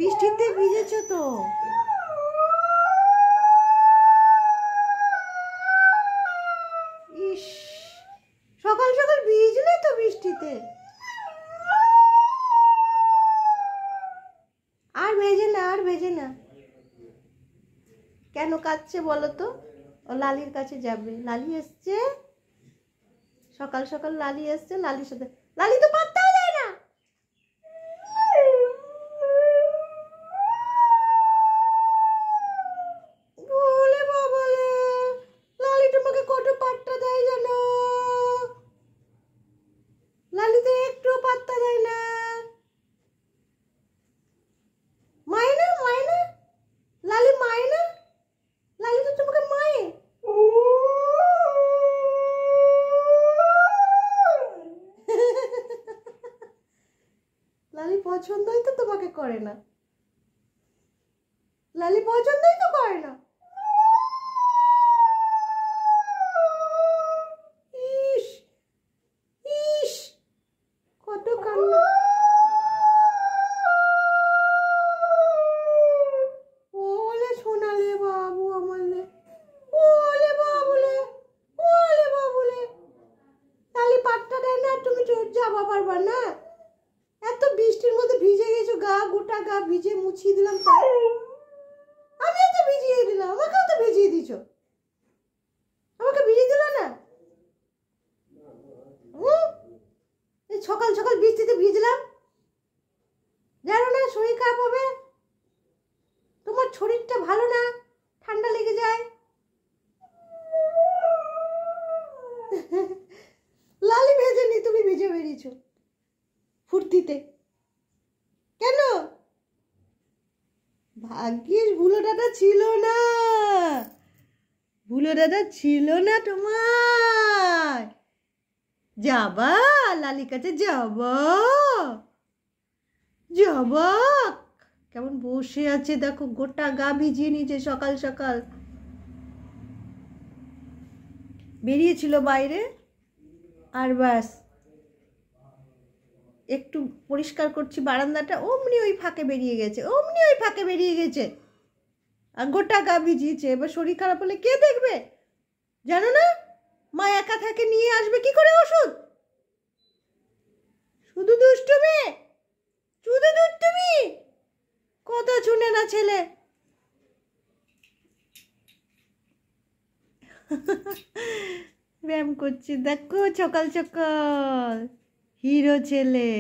বৃষ্টিতে ভিজেছো তো? ইস, সকাল সকাল ভিজলে তো বৃষ্টিতে। আর ভেজে না, আর ভেজে না। কেন কাঁদছে বলো তো? ও লালির কাছে যাবে। লালি এসছে, সকাল সকাল লালি এসছে। লালির সাথে লালি তো পাত্তাও দেয় না। বলে বাবালে, লালি তোমাকে কত পাত্তা দেয় জানো? লালি তো একটু পাত্তা দেয় না। মায়না মায়না, লালি মায়না, লালি তো তোমাকে মায়ে। লালি পছন্দই তো তোমাকে করে না। লালি পছন্দই তো করে না। ইস ইস, কত কান্না। ওলে সোনালে বাবু আমালে, ওলে বাবুলে, ওলে বাবুলে। লালি পাত্তা দেয় না, তুমি যাবা পারবা না। এত বৃষ্টির মধ্যে ভিজে গেছো, গা গোটা গা ভিজে মুছিয়ে দিলাম। আমিও তো ভিজিয়ে দিলাম, আমাকেও তো ভিজিয়ে দিছো। আমাকে ভিজিয়ে দিল না। এই সকাল সকাল বৃষ্টিতে ভিজলাম, জানো না শরীর খারাপ হবে। তোমার শরীরটা ভালো না, ঠান্ডা লেগে যায়। লালি ভেজেনি, তুমি ভিজে বেরিয়েছো ফুর্তিতে। কেন? ভাগ্যিস ভুলো দাদা ছিল না, ভুলো দাদা ছিল না তোমার। যাবা লালি কাছে, যাবা যাবা। কেমন বসে আছে দেখো, গোটা গা ভিজিয়ে নিয়েছে সকাল সকাল। বেরিয়েছিল বাইরে, আর ব্যাস একটু পরিষ্কার করছি বারান্দাটা, অমনি ওই ফাঁকে বেরিয়ে গেছে, অমনি ওই ফাঁকে বেরিয়ে গেছে, আর গোটা গা ভিজিয়েছে। এবার শরীর খারাপ হলে কে দেখবে জানো না? মা একা থাকে, নিয়ে আসবে কি করে ওষুধ? শুধু দুষ্টুমি, শুধু দুষ্টুমি, কথা শুনে না ছেলে। ব্যায়াম করছি দেখো সকাল সকাল, হিরো ছেলে।